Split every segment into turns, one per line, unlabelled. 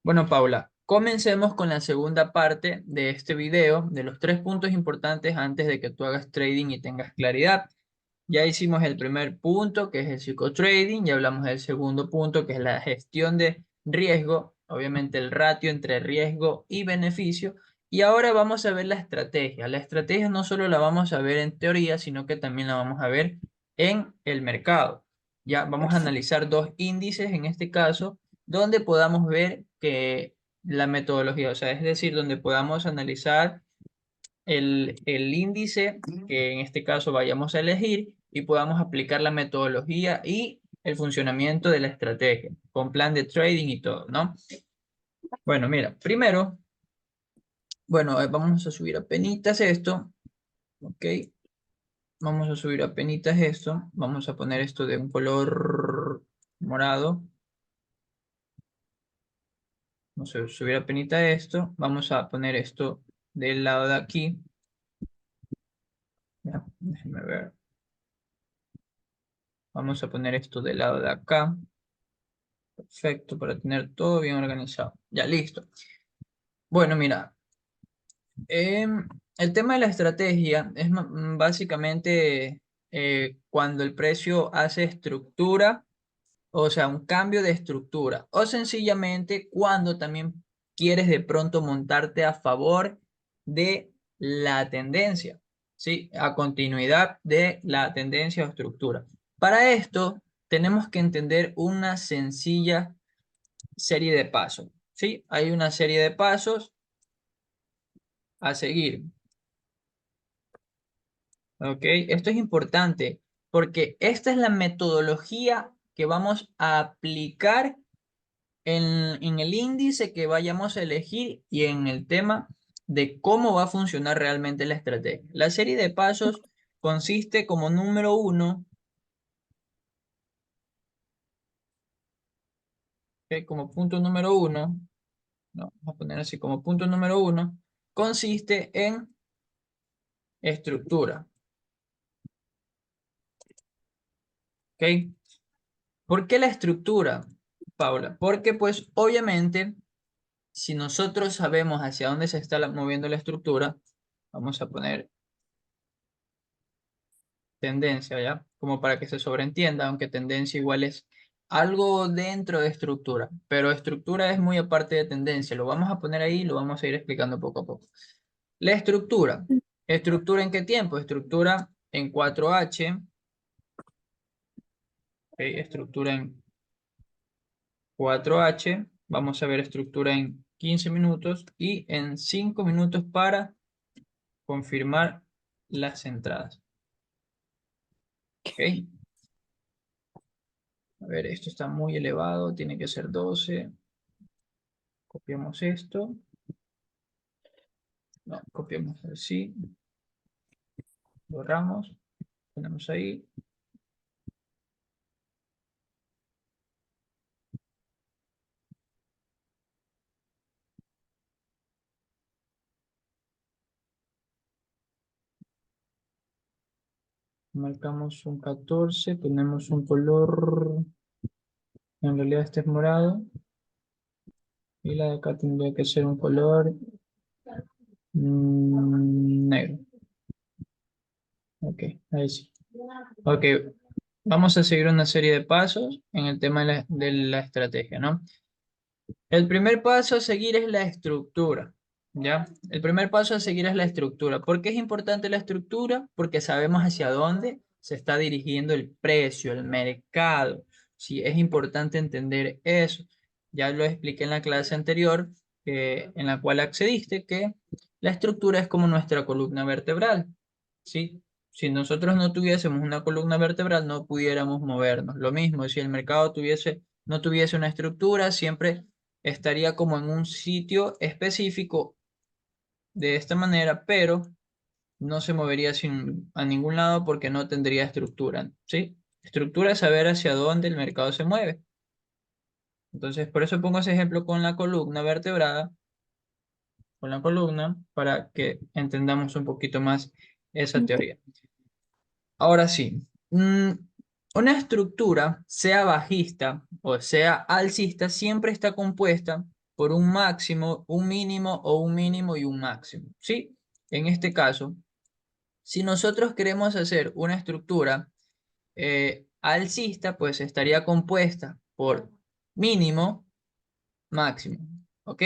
Bueno, Paula, comencemos con la segunda parte de este video, de los 3 puntos importantes antes de que tú hagas trading y tengas claridad. Ya hicimos el primer punto, que es el psicotrading, ya hablamos del segundo punto, que es la gestión de riesgo, obviamente el ratio entre riesgo y beneficio, y ahora vamos a ver la estrategia. La estrategia no solo la vamos a ver en teoría, sino que también la vamos a ver en el mercado. Ya vamos a analizar dos índices en este caso donde podamos ver que la metodología, o sea, es decir, donde podamos analizar el índice que en este caso vayamos a elegir y podamos aplicar la metodología y el funcionamiento de la estrategia, con plan de trading y todo, ¿no? Bueno, mira, primero, bueno, vamos a subir apenitas esto, ¿ok? Vamos a subir apenitas esto, vamos a poner esto de un color morado. Vamos a subir apenita esto. Vamos a poner esto del lado de aquí. Ya, déjenme ver. Vamos a poner esto del lado de acá. Perfecto, para tener todo bien organizado. Ya, listo. Bueno, mira. El tema de la estrategia es básicamente cuando el precio hace estructura, o sea, un cambio de estructura. O sencillamente cuando también quieres de pronto montarte a favor de la tendencia, ¿sí? A continuidad de la tendencia o estructura. Para esto tenemos que entender una sencilla serie de pasos, ¿sí? Hay una serie de pasos a seguir, ¿ok? Esto es importante porque esta es la metodología que vamos a aplicar en el índice que vayamos a elegir y en el tema de cómo va a funcionar realmente la estrategia. La serie de pasos consiste como número uno, como punto número uno, no, vamos a poner así como punto número uno, consiste en estructura. ¿Ok? ¿Por qué la estructura, Paula? Porque pues obviamente si nosotros sabemos hacia dónde se está moviendo la estructura, vamos a poner tendencia, ¿ya? Como para que se sobreentienda, aunque tendencia igual es algo dentro de estructura, pero estructura es muy aparte de tendencia. Lo vamos a poner ahí y lo vamos a ir explicando poco a poco. La estructura. ¿Estructura en qué tiempo? Estructura en 4H. ¿Ok? Estructura en 4H. Vamos a ver estructura en 15 minutos y en 5 minutos para confirmar las entradas. ¿Ok? A ver, esto está muy elevado, tiene que ser 12. Copiamos esto. No, copiamos así. Borramos. Ponemos ahí. Marcamos un 14. Ponemos un color. En realidad este es morado. Y la de acá tendría que ser un color negro. Ok, ahí sí. Ok, vamos a seguir una serie de pasos en el tema de la estrategia, ¿no? El primer paso a seguir es la estructura, ¿ya? El primer paso a seguir es la estructura. ¿Por qué es importante la estructura? Porque sabemos hacia dónde se está dirigiendo el precio, el mercado. Sí, es importante entender eso. Ya lo expliqué en la clase anterior, en la cual accediste, que la estructura es como nuestra columna vertebral, ¿sí? Si nosotros no tuviésemos una columna vertebral, no pudiéramos movernos. Lo mismo, si el mercado no tuviese una estructura, siempre estaría como en un sitio específico de esta manera, pero no se movería a ningún lado porque no tendría estructura, ¿sí? Estructura es saber hacia dónde el mercado se mueve. Entonces, por eso pongo ese ejemplo con la columna vertebrada, con la columna, para que entendamos un poquito más esa teoría. Ahora sí, una estructura, sea bajista o sea alcista, siempre está compuesta por un máximo, un mínimo o un mínimo y un máximo, ¿sí? En este caso, si nosotros queremos hacer una estructura alcista, pues estaría compuesta por mínimo, máximo, ¿ok?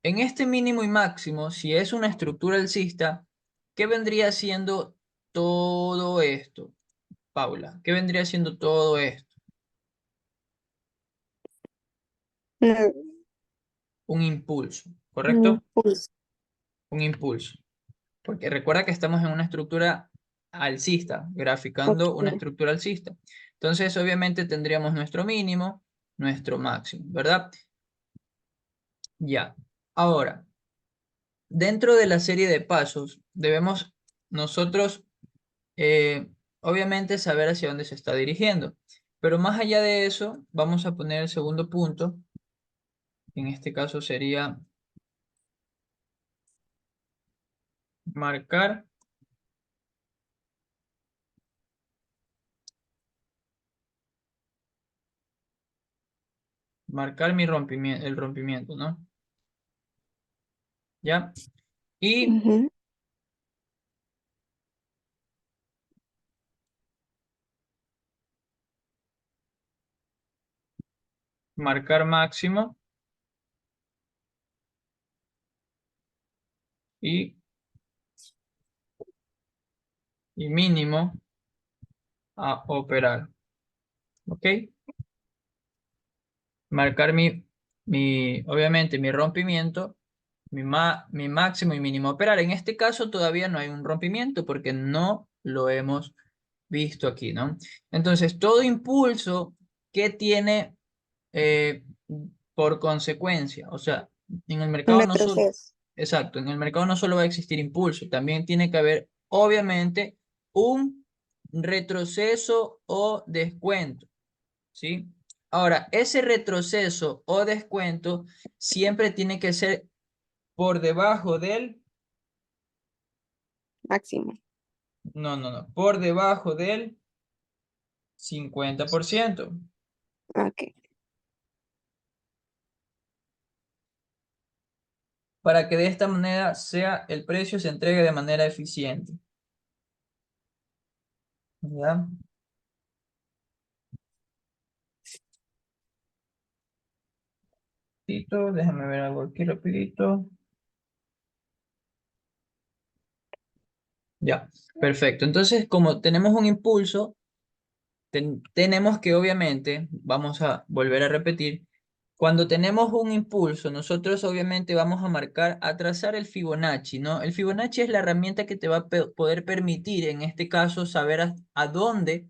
En este mínimo y máximo, si es una estructura alcista, ¿qué vendría siendo todo esto, Paula? ¿Qué vendría siendo todo esto?
Un
Un impulso, ¿correcto?
impulso.
Un impulso. Porque recuerda que estamos en una estructura alcista, graficando una
Ok.
estructura alcista. Entonces, obviamente tendríamos nuestro mínimo, nuestro máximo, ¿verdad? Ya. Ahora, dentro de la serie de pasos, debemos nosotros, obviamente, saber hacia dónde se está dirigiendo. Pero más allá de eso, vamos a poner el segundo punto. En este caso sería marcar, marcar mi rompimiento, el rompimiento, ¿no? ¿Ya? Y
Ujú.
marcar máximo y, y mínimo a operar. ¿Ok? Marcar obviamente, mi rompimiento, mi máximo y mínimo a operar. En este caso todavía no hay un rompimiento porque no lo hemos visto aquí, ¿no? Entonces, todo impulso que tiene eh, por consecuencia, o sea, en el
Un
mercado no solo,
retroceso.
exacto, en el mercado no solo va a existir impulso, también tiene que haber, obviamente, un retroceso o descuento, ¿sí? Ahora, ese retroceso o descuento siempre tiene que ser por debajo del,
Máximo.
no, por debajo del 50%,
Ok.
para que de esta manera el precio se entregue de manera eficiente. ¿Ya? Déjame ver algo aquí rapidito. Ya, perfecto. Entonces, como tenemos un impulso, tenemos que obviamente, vamos a volver a repetir, cuando tenemos un impulso, nosotros obviamente vamos a marcar, a trazar el Fibonacci, ¿no? El Fibonacci es la herramienta que te va a poder permitir, en este caso, saber a dónde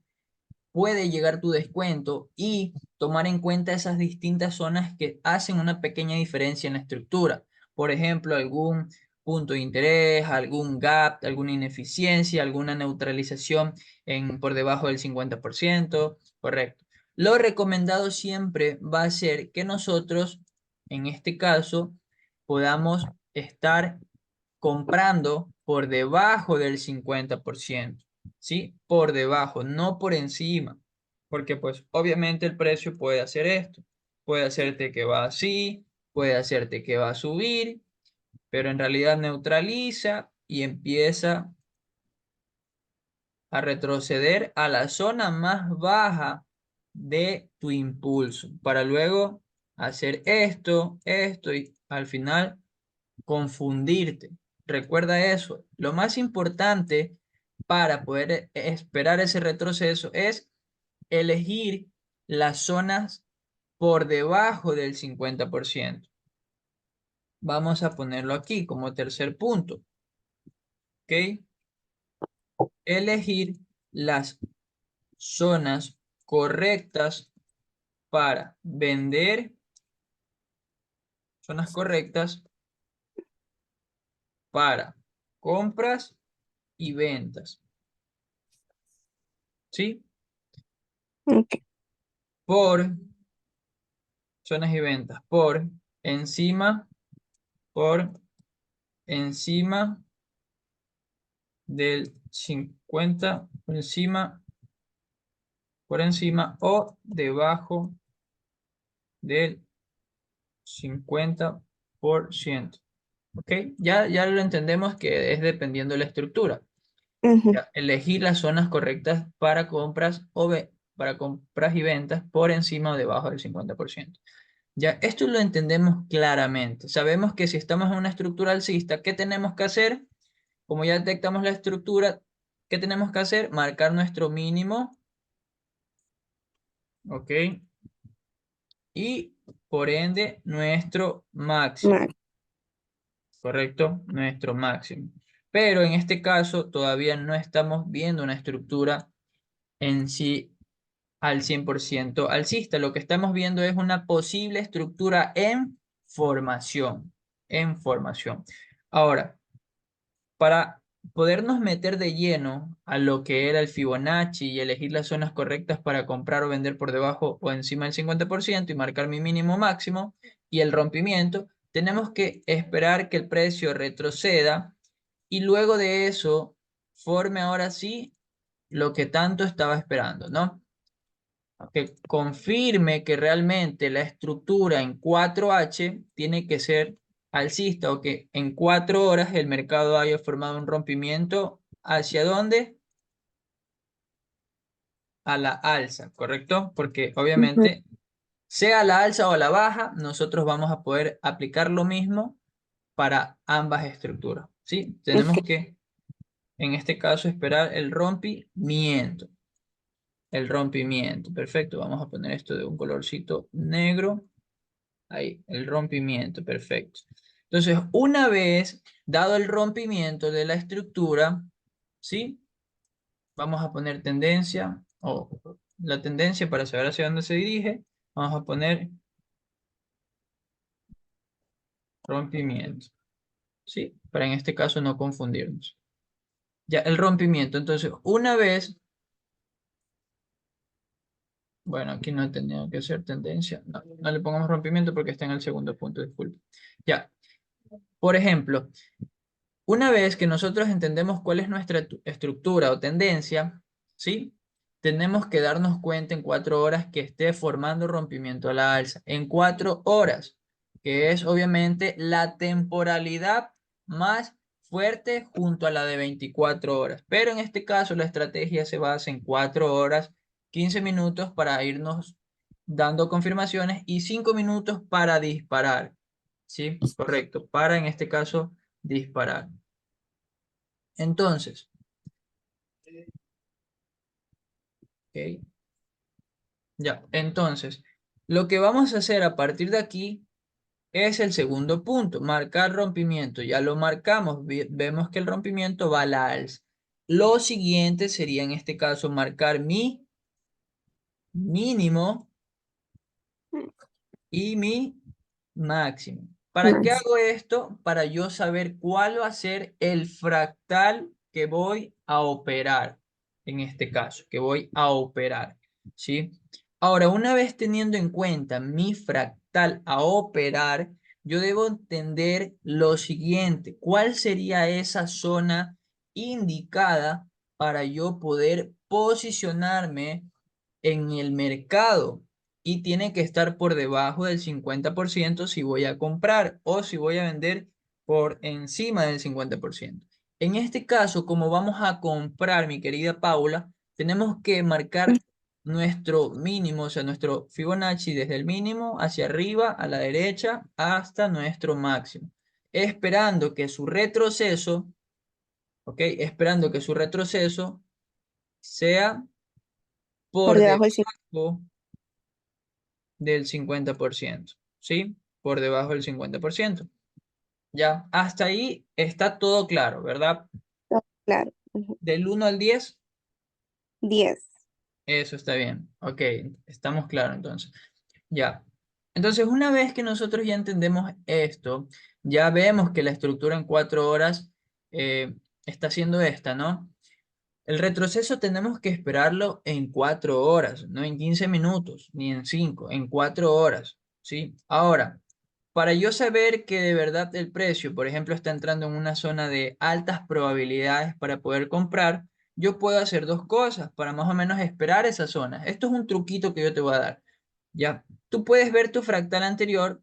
puede llegar tu descuento y tomar en cuenta esas distintas zonas que hacen una pequeña diferencia en la estructura. Por ejemplo, algún punto de interés, algún gap, alguna ineficiencia, alguna neutralización por debajo del 50%, correcto. Lo recomendado siempre va a ser que nosotros, en este caso, podamos estar comprando por debajo del 50%, ¿sí? Por debajo, no por encima, porque pues obviamente el precio puede hacer esto, puede hacerte que va así, puede hacerte que va a subir, pero en realidad neutraliza y empieza a retroceder a la zona más baja de tu impulso, para luego hacer esto y al final confundirte. Recuerda eso. Lo más importante para poder esperar ese retroceso es elegir las zonas por debajo del 50%. Vamos a ponerlo aquí como tercer punto. ¿Ok? Elegir las zonas correctas para vender, zonas correctas para compras y ventas. ¿Sí?
Ok.
Por zonas y ventas encima, por encima del 50, por encima o debajo del 50%. ¿Ok? Ya lo entendemos que es dependiendo de la estructura.
Ujú.
Ya, elegir las zonas correctas para compras para compras y ventas por encima o debajo del 50%. Ya, esto lo entendemos claramente. Sabemos que si estamos en una estructura alcista, ¿qué tenemos que hacer? Como ya detectamos la estructura, ¿qué tenemos que hacer? Marcar nuestro mínimo, ¿ok? Y por ende nuestro máximo,
Mal.
¿correcto? Nuestro máximo. Pero en este caso todavía no estamos viendo una estructura en sí al 100% alcista. Lo que estamos viendo es una posible estructura en formación. En formación. Ahora, para podernos meter de lleno a lo que era el Fibonacci y elegir las zonas correctas para comprar o vender por debajo o encima del 50% y marcar mi mínimo máximo y el rompimiento, tenemos que esperar que el precio retroceda y luego de eso forme ahora sí lo que tanto estaba esperando, ¿no? Que confirme que realmente la estructura en 4H tiene que ser alcista o que en 4 horas el mercado haya formado un rompimiento hacia dónde? A la alza, ¿correcto? Porque
Ujú.
obviamente sea a la alza o a la baja, nosotros vamos a poder aplicar lo mismo para ambas estructuras, ¿sí?
Ok.
Tenemos que, en este caso, esperar el rompimiento. El rompimiento, perfecto. Vamos a poner esto de un colorcito negro. Ahí, el rompimiento, perfecto. Entonces, una vez dado el rompimiento de la estructura, ¿sí? Vamos a poner tendencia o la tendencia para saber hacia dónde se dirige. Vamos a poner rompimiento, ¿sí? Para en este caso no confundirnos. Ya, el rompimiento. Entonces, una vez, bueno, aquí no tenía que ser tendencia. No, no le pongamos rompimiento porque está en el segundo punto, disculpe. Ya, por ejemplo. Una vez que nosotros entendemos cuál es nuestra estructura o tendencia, ¿sí? Tenemos que darnos cuenta en 4 horas que esté formando rompimiento a la alza. En 4 horas, que es obviamente la temporalidad más fuerte junto a la de 24 horas. Pero en este caso la estrategia se basa en 4 horas, 15 minutos para irnos dando confirmaciones y 5 minutos para disparar. ¿Sí? Correcto. Para en este caso disparar. Entonces, ok, ya, entonces, lo que vamos a hacer a partir de aquí es el segundo punto, marcar rompimiento. Ya lo marcamos, vemos que el rompimiento va a la alza. Lo siguiente sería en este caso marcar mi mínimo y mi máximo. ¿Para qué
Más.
hago esto? Para yo saber cuál va a ser el fractal que voy a operar, en este caso, que voy a operar, ¿sí? Ahora, una vez teniendo en cuenta mi fractal a operar, yo debo entender lo siguiente, ¿cuál sería esa zona indicada para yo poder posicionarme en el mercado? Y tiene que estar por debajo del 50% si voy a comprar o si voy a vender por encima del 50%. En este caso, como vamos a comprar, mi querida Paula, tenemos que marcar nuestro mínimo, o sea, nuestro Fibonacci desde el mínimo hacia arriba, a la derecha, hasta nuestro máximo, esperando que su retroceso, ¿ok? Esperando que su retroceso sea
Por
por
debajo del 100.
debajo del 50%, ¿sí? Por debajo del 50%. Ya, hasta ahí está todo claro, ¿verdad?
Claro. Ujú.
Del 1 al 10,
10.
eso está bien. Ok, estamos claros entonces. Ya. Entonces, una vez que nosotros ya entendemos esto, ya vemos que la estructura en 4 horas está siendo esta, ¿no? El retroceso tenemos que esperarlo en 4 horas, no en 15 minutos, ni en 5, en 4 horas, ¿sí? Ahora, para yo saber que de verdad el precio, por ejemplo, está entrando en una zona de altas probabilidades para poder comprar, yo puedo hacer dos cosas para más o menos esperar esa zona. Esto es un truquito que yo te voy a dar, ¿ya? Tú puedes ver tu fractal anterior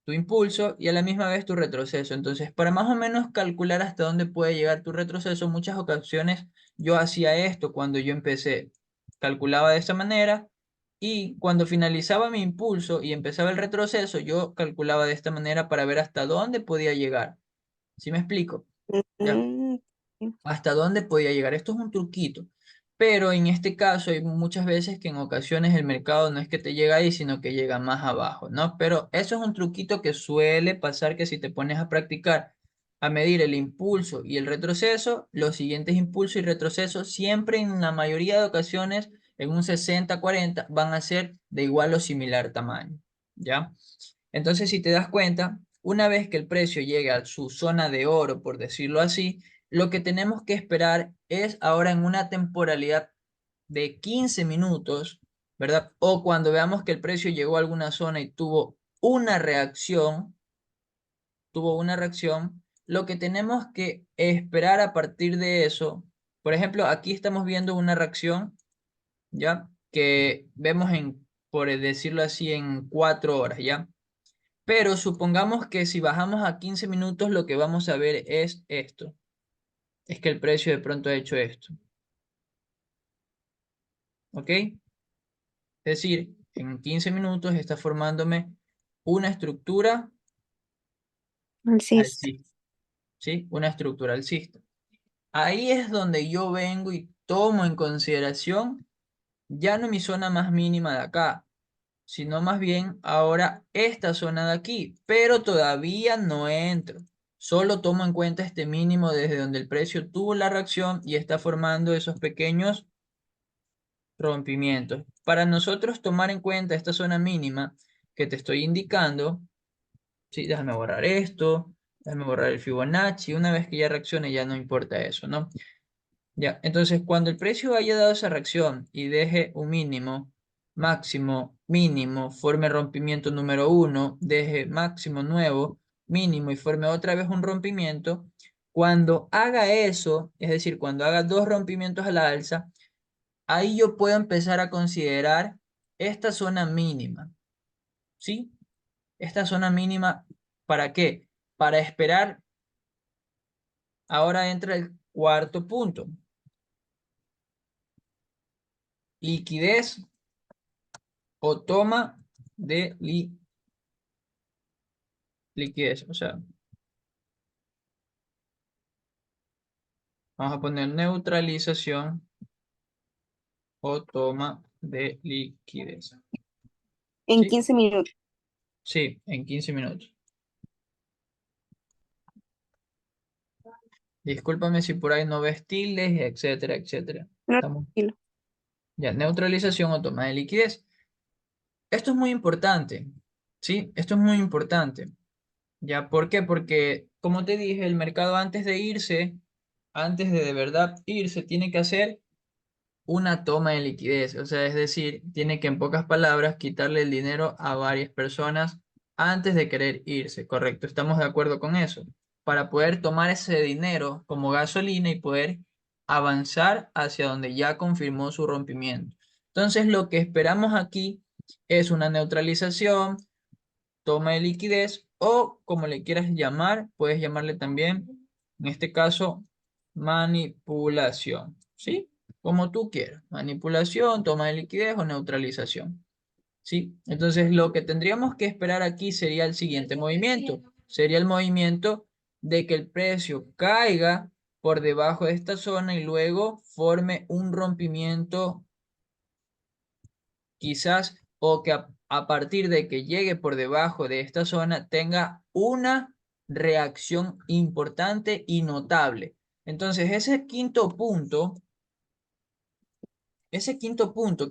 tu impulso y a la misma vez tu retroceso. Entonces, para más o menos calcular hasta dónde puede llegar tu retroceso, muchas ocasiones yo hacía esto cuando yo empecé. Calculaba de esta manera y cuando finalizaba mi impulso y empezaba el retroceso, yo calculaba de esta manera para ver hasta dónde podía llegar. ¿Sí me explico? ¿Ya?
Mm, sí.
Hasta dónde podía llegar. Esto es un truquito. Pero en este caso hay muchas veces que en ocasiones el mercado no es que te llega ahí, sino que llega más abajo, ¿no? Pero eso es un truquito que suele pasar que si te pones a practicar, a medir el impulso y el retroceso, los siguientes impulsos y retrocesos siempre en la mayoría de ocasiones, en un 60-40 van a ser de igual o similar tamaño, ¿ya? Entonces, si te das cuenta, una vez que el precio llegue a su zona de oro, por decirlo así, lo que tenemos que esperar es ahora en una temporalidad de 15 minutos, ¿verdad? O cuando veamos que el precio llegó a alguna zona y tuvo una reacción, lo que tenemos que esperar a partir de eso, por ejemplo, aquí estamos viendo una reacción, ¿ya? Que vemos por decirlo así, en 4 horas, ¿ya? Pero supongamos que si bajamos a 15 minutos, lo que vamos a ver es esto. Es que el precio de pronto ha hecho esto. ¿Ok? Es decir, en 15 minutos está formándome una estructura
Alcista.
alcista. ¿Sí? Una estructura alcista. Ahí es donde yo vengo y tomo en consideración ya no mi zona más mínima de acá, sino más bien ahora esta zona de aquí, pero todavía no entro. Solo tomo en cuenta este mínimo desde donde el precio tuvo la reacción y está formando esos pequeños rompimientos. Para nosotros tomar en cuenta esta zona mínima que te estoy indicando, sí, déjame borrar esto, déjame borrar el Fibonacci, una vez que ya reaccione ya no importa eso, ¿no? Ya, entonces cuando el precio haya dado esa reacción y deje un mínimo, máximo, mínimo, forme rompimiento número uno, deje máximo nuevo, mínimo y forme otra vez un rompimiento, cuando haga eso, es decir, cuando haga dos rompimientos a la alza, ahí yo puedo empezar a considerar esta zona mínima, ¿sí? Esta zona mínima, ¿para qué? Para esperar, ahora entra el cuarto punto, liquidez o toma de liquidez. O sea, vamos a poner neutralización o toma de liquidez.
En
¿Sí?
15 minutos.
Sí, en 15 minutos. Discúlpame si por ahí no ves tildes, etcétera, etcétera.
No,
Estamos
tranquilo.
ya, neutralización o toma de liquidez. Esto es muy importante, ¿sí? Esto es muy importante. ¿Ya? ¿Por qué? Porque, como te dije, el mercado antes de irse, antes de verdad irse, tiene que hacer una toma de liquidez, o sea, es decir, tiene que en pocas palabras quitarle el dinero a varias personas antes de querer irse, ¿correcto? ¿Estamos de acuerdo con eso? Para poder tomar ese dinero como gasolina y poder avanzar hacia donde ya confirmó su rompimiento. Entonces, lo que esperamos aquí es una neutralización, toma de liquidez o como le quieras llamar, puedes llamarle también, en este caso, manipulación, ¿sí? Como tú quieras, manipulación, toma de liquidez o neutralización, ¿sí? Entonces lo que tendríamos que esperar aquí sería el siguiente movimiento, sería el movimiento de que el precio caiga por debajo de esta zona y luego forme un rompimiento quizás o que a partir de que llegue por debajo de esta zona tenga una reacción importante y notable. Entonces, ese quinto punto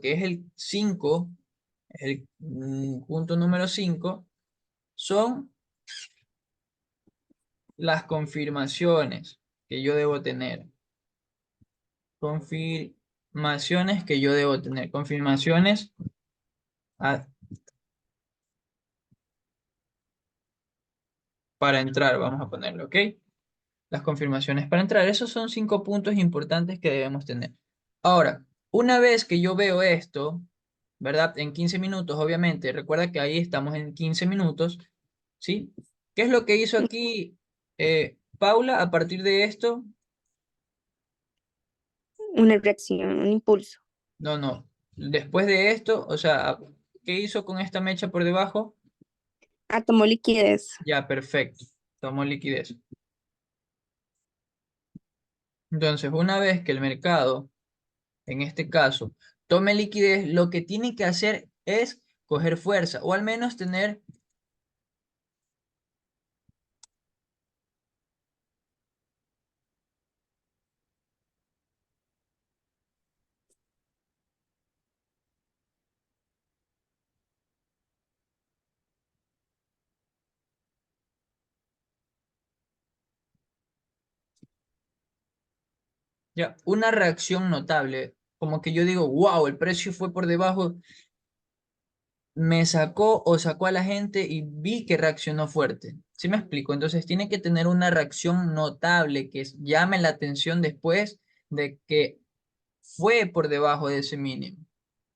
que es el 5, el punto número 5, son las confirmaciones que yo debo tener. Confirmaciones que yo debo tener. Confirmaciones ah, para entrar, vamos a ponerlo, ¿ok? Las confirmaciones para entrar. Esos son 5 puntos importantes que debemos tener. Ahora, una vez que yo veo esto, ¿verdad? En 15 minutos, obviamente, recuerda que ahí estamos en 15 minutos. ¿sí? ¿Qué es lo que hizo aquí Paula a partir de esto?
Una reacción, un impulso.
No, no. Después de esto, o sea, ¿qué hizo con esta mecha por debajo?
Tomó liquidez.
Ya, perfecto. Tomó liquidez. Entonces, una vez que el mercado, en este caso, tome liquidez, lo que tiene que hacer es coger fuerza, o al menos tener ya una reacción notable. Como que yo digo, wow, el precio fue por debajo, me sacó o sacó a la gente y vi que reaccionó fuerte. ¿Sí me explico? Entonces tiene que tener una reacción notable que llame la atención después de que fue por debajo de ese mínimo.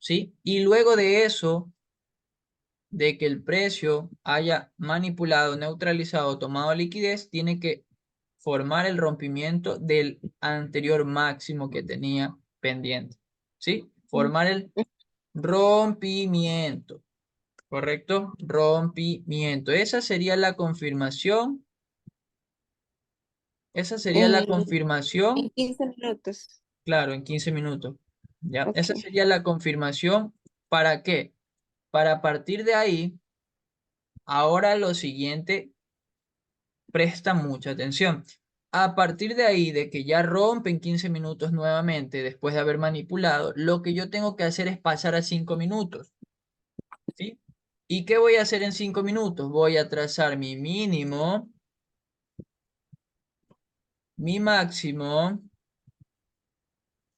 ¿Sí? Y luego de eso, de que el precio haya manipulado, neutralizado, tomado liquidez, tiene que formar el rompimiento del anterior máximo que tenía pendiente. ¿Sí? Formar el rompimiento. ¿Correcto? Rompimiento. Esa sería la confirmación. Esa sería la
En
confirmación,
15 minutos.
claro, en 15 minutos. ¿Ya?
Ok.
Esa sería la confirmación. ¿Para qué? Para partir de ahí, ahora lo siguiente, presta mucha atención. A partir de ahí, de que ya rompe en 15 minutos nuevamente, después de haber manipulado, lo que yo tengo que hacer es pasar a 5 minutos. ¿Sí? ¿Y qué voy a hacer en 5 minutos? Voy a trazar mi mínimo, mi máximo,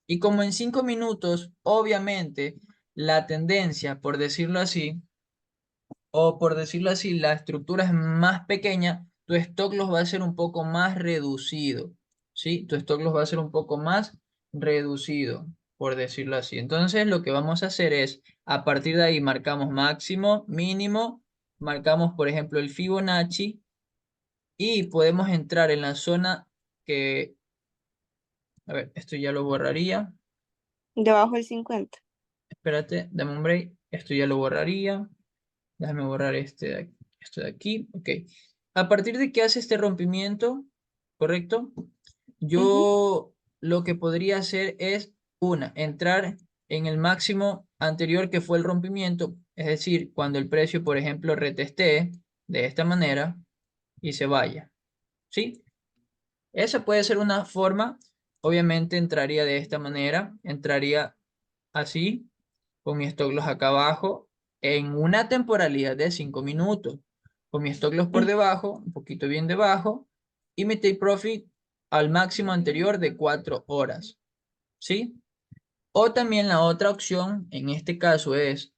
y como en 5 minutos, obviamente, la tendencia, por decirlo así, o por decirlo así, la estructura es más pequeña, tu stock loss va a ser un poco más reducido, ¿sí? Tu stock loss va a ser un poco más reducido, por decirlo así. Entonces, lo que vamos a hacer es, a partir de ahí, marcamos máximo, mínimo, marcamos, por ejemplo, el Fibonacci, y podemos entrar en la zona que, a ver, esto ya lo borraría.
Debajo del 50.
Espérate, dame un break. Esto ya lo borraría. Déjame borrar esto de aquí. Ok. A partir de que hace este rompimiento, ¿correcto?
Ujú.
Yo lo que podría hacer es, entrar en el máximo anterior que fue el rompimiento. Es decir, cuando el precio, por ejemplo, retestee de esta manera y se vaya. ¿Sí? Esa puede ser una forma. Obviamente entraría de esta manera. Entraría así, con mi stop loss acá abajo, en una temporalidad de 5 minutos, con mi stop loss por
Mm.
debajo, un poquito bien debajo, y mi take profit al máximo anterior de 4 horas, ¿sí? O también la otra opción, en este caso es,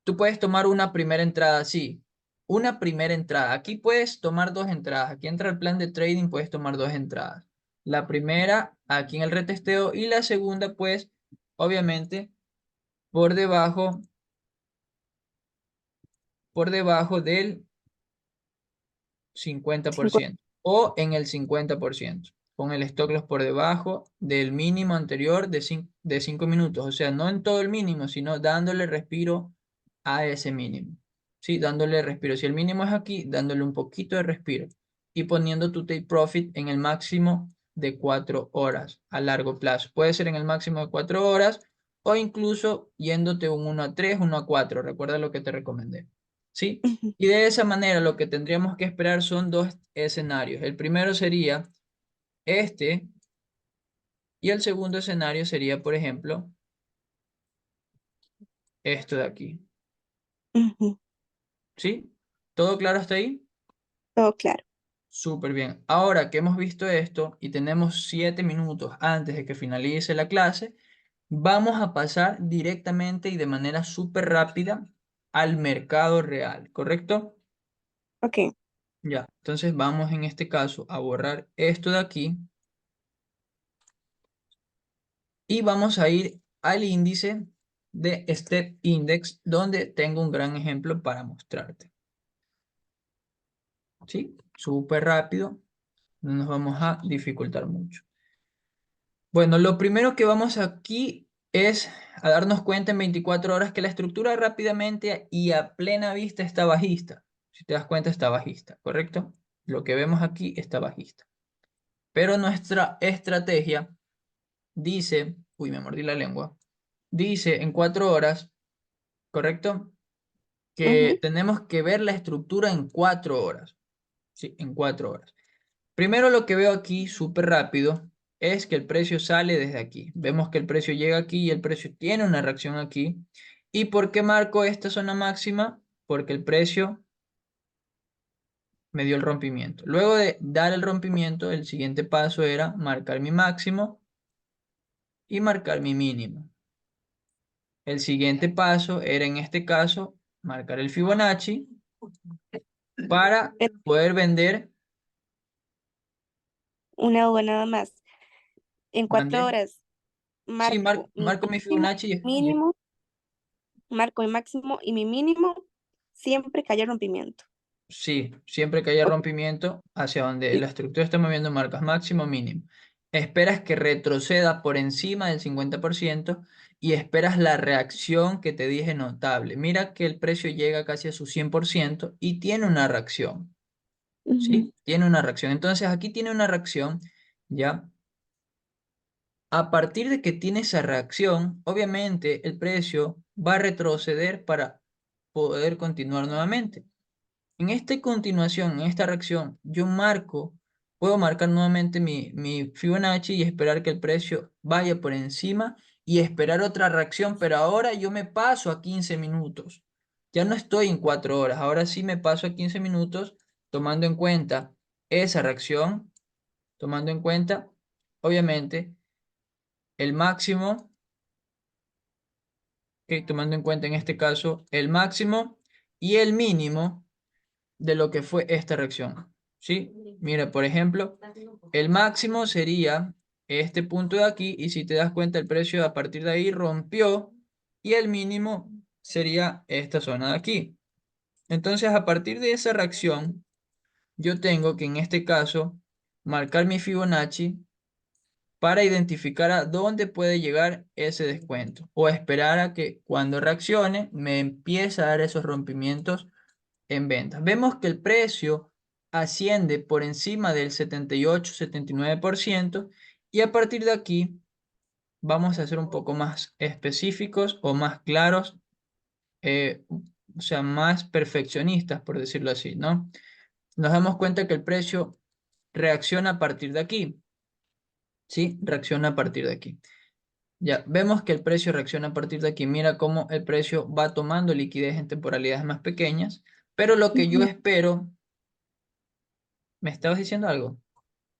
tú puedes tomar una primera entrada, sí, una primera entrada. Aquí puedes tomar dos entradas, aquí entra el plan de trading, puedes tomar dos entradas. La primera, aquí en el retesteo, y la segunda, pues, obviamente, por debajo del 50% o en el 50%, con el stop loss por debajo del mínimo anterior de 5 minutos, o sea, no en todo el mínimo, sino dándole respiro a ese mínimo. Sí, dándole respiro. Si el mínimo es aquí, dándole un poquito de respiro y poniendo tu take profit en el máximo de 4 horas a largo plazo. Puede ser en el máximo de 4 horas o incluso yéndote un 1 a 3, 1 a 4. Recuerda lo que te recomendé. ¿Sí?
Ujú.
Y de esa manera lo que tendríamos que esperar son dos escenarios. El primero sería este y el segundo escenario sería, por ejemplo, esto de aquí.
Ujú.
¿Sí? ¿Todo claro hasta ahí?
Todo claro.
Súper bien. Ahora que hemos visto esto y tenemos 7 minutos antes de que finalice la clase, vamos a pasar directamente y de manera súper rápida al mercado real, ¿correcto?
Ok.
Ya, entonces vamos en este caso a borrar esto de aquí y vamos a ir al índice de Step Index, donde tengo un gran ejemplo para mostrarte. ¿sí? Súper rápido, no nos vamos a dificultar mucho. Bueno, lo primero que vamos aquí es a darnos cuenta en 24 horas que la estructura rápidamente y a plena vista está bajista. Si te das cuenta, está bajista, ¿correcto? Lo que vemos aquí está bajista. Pero nuestra estrategia dice, uy, me mordí la lengua, dice en 4 horas, ¿correcto? Que
Ujú,
tenemos que ver la estructura en 4 horas. Sí, en 4 horas. Primero lo que veo aquí súper rápido es que el precio sale desde aquí. Vemos que el precio llega aquí y el precio tiene una reacción aquí. ¿Y por qué marco esta zona máxima? Porque el precio me dio el rompimiento. Luego de dar el rompimiento, el siguiente paso era marcar mi máximo y marcar mi mínimo. El siguiente paso era en este caso marcar el Fibonacci para
pero
poder vender.
una duda nada más. En
¿Mande?
4 horas
Sí,
marco mi
marco mi
máximo,
Fibonacci
mínimo, marco mi máximo y mi mínimo siempre que haya rompimiento.
sí, siempre que haya
Ok,
rompimiento hacia donde
li-
la estructura está moviendo marcas máximo mínimo. Esperas que retroceda por encima del 50% y esperas la reacción que te dije notable. Mira que el precio llega casi a su 100% y tiene una reacción,
ujú,
¿sí? Tiene una reacción. Entonces aquí tiene una reacción, ¿ya? A partir de que tiene esa reacción, obviamente el precio va a retroceder para poder continuar nuevamente. En esta continuación, en esta reacción, puedo marcar nuevamente mi Fibonacci y esperar que el precio vaya por encima y esperar otra reacción, pero ahora yo me paso a 15 minutos. Ya no estoy en 4 horas, ahora sí me paso a 15 minutos tomando en cuenta esa reacción, tomando en cuenta, obviamente, el máximo, tomando en cuenta en este caso el máximo y el mínimo de lo que fue esta reacción. ¿Sí? Mira, por ejemplo, el máximo sería este punto de aquí y si te das cuenta el precio a partir de ahí rompió y el mínimo sería esta zona de aquí. Entonces, a partir de esa reacción, yo tengo que en este caso marcar mi Fibonacci para identificar a dónde puede llegar ese descuento o esperar a que cuando reaccione me empiece a dar esos rompimientos en ventas. Vemos que el precio asciende por encima del 78-79% y a partir de aquí vamos a ser un poco más específicos o más claros, o sea, más perfeccionistas, por decirlo así, ¿no? Nos damos cuenta que el precio reacciona a partir de aquí, ¿sí? Reacciona a partir de aquí. Ya, vemos que el precio reacciona a partir de aquí. Mira cómo el precio va tomando liquidez en temporalidades más pequeñas, pero lo que yo
ujú.
espero. ¿Me estabas diciendo algo?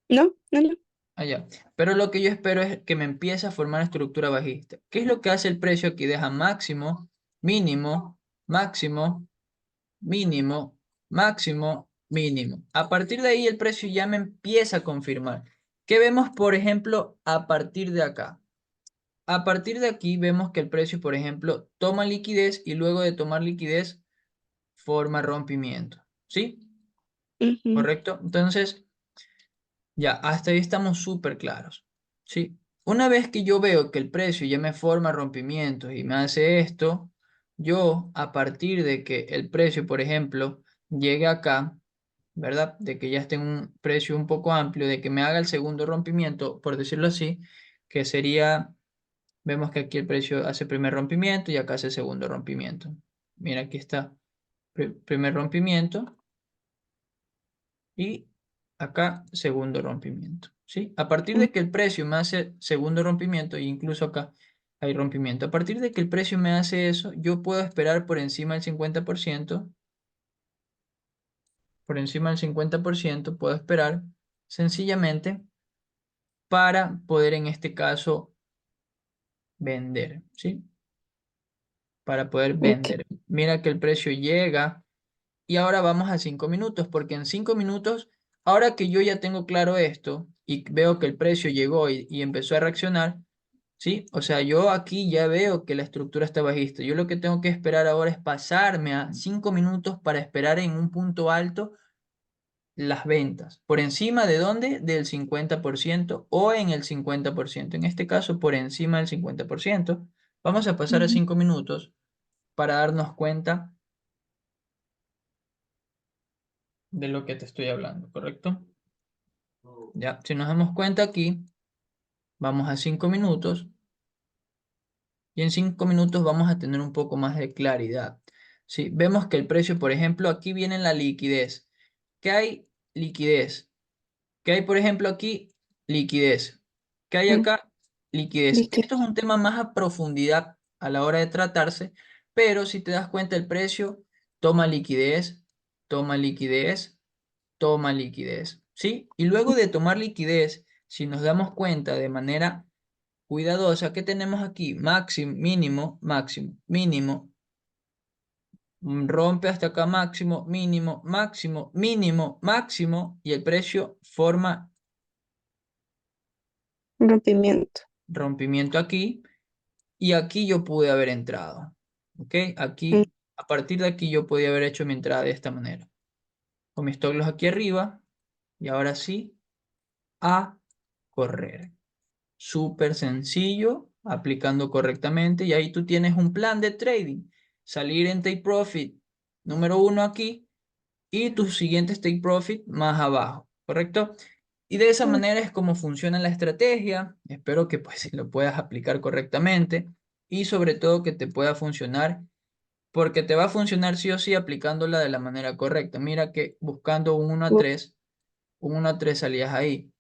No, no, no.
Allá. Pero lo que yo espero es que me empiece a formar estructura bajista. ¿Qué es lo que hace el precio aquí? Deja máximo, mínimo, máximo, mínimo, máximo, mínimo. A partir de ahí el precio ya me empieza a confirmar. ¿Qué vemos, por ejemplo, a partir de acá? A partir de aquí vemos que el precio, por ejemplo, toma liquidez y luego de tomar liquidez forma rompimiento. ¿Sí?
Ujú,
¿Correcto? Entonces, ya, hasta ahí estamos súper claros. ¿Sí? Una vez que yo veo que el precio ya me forma rompimientos y me hace esto, yo a partir de que el precio, por ejemplo, llegue acá, ¿verdad? De que ya esté en un precio un poco amplio, de que me haga el segundo rompimiento, por decirlo así, que sería, vemos que aquí el precio hace primer rompimiento y acá hace segundo rompimiento. Mira, aquí está, primer rompimiento y acá segundo rompimiento, ¿sí? A partir
mm,
de que el precio me hace segundo rompimiento, e incluso acá hay rompimiento, a partir de que el precio me hace eso, yo puedo esperar por encima del 50%, por encima del 50% puedo esperar sencillamente para poder en este caso vender, ¿sí? Para poder
ok,
vender. Mira que el precio llega. Y ahora vamos a 5 minutos, porque en 5 minutos, ahora que yo ya tengo claro esto y veo que el precio llegó y empezó a reaccionar, ¿sí? O sea, yo aquí ya veo que la estructura está bajista. Yo lo que tengo que esperar ahora es pasarme a 5 minutos para esperar en un punto alto las ventas. ¿Por encima de dónde? Del 50% o en el 50%. En este caso, por encima del 50%. Vamos a pasar a
Ujú.
5 minutos para darnos cuenta de lo que te estoy hablando, ¿correcto? Ya, si nos damos cuenta aquí, vamos a 5 minutos y en 5 minutos vamos a tener un poco más de claridad. ¿Sí? Vemos que el precio, por ejemplo, aquí viene la liquidez. ¿Qué hay? Liquidez. ¿Qué hay, por ejemplo, aquí? Liquidez. ¿Qué hay
Mm,
acá? Liquidez.
líquido.
Esto es un tema más a profundidad a la hora de tratarse, pero si te das cuenta el precio, toma liquidez, toma liquidez, toma liquidez, ¿sí? Y luego de tomar liquidez, si nos damos cuenta de manera cuidadosa, ¿qué tenemos aquí? Máximo, mínimo, máximo, mínimo, rompe hasta acá máximo, mínimo, máximo, mínimo, máximo, y el precio forma
Rompimiento.
rompimiento aquí, y aquí yo pude haber entrado, ¿ok?
Mm,
Aquí, a partir de aquí yo podía haber hecho mi entrada de esta manera, con mis stop loss aquí arriba, y ahora sí, a correr. Súper sencillo, aplicando correctamente, y ahí tú tienes un plan de trading. Salir en take profit número uno aquí y tus siguientes take profit más abajo, ¿correcto? Y de esa
mm,
manera es como funciona la estrategia. Espero que pues lo puedas aplicar correctamente y sobre todo que te pueda funcionar, porque te va a funcionar sí o sí aplicándola de la manera correcta. Mira que buscando un 1 a
mm,
3, un 1 a 3 salías ahí.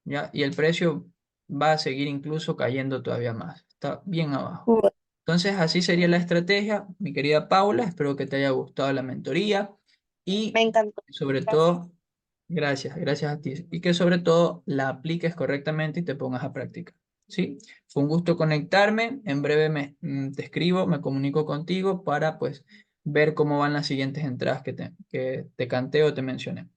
¿Ya? Y el precio va a seguir incluso cayendo todavía más. Está bien abajo.
mm.
Entonces, así sería la estrategia, mi querida Paula. Espero que te haya gustado la mentoría
Me
y
encantó.
sobre
Gracias.
todo, gracias, gracias a ti. Y que sobre todo la apliques correctamente y te pongas a práctica. ¿Sí? Fue un gusto conectarme. En breve te escribo, me comunico contigo para pues ver cómo van las siguientes entradas que te canté o te mencioné.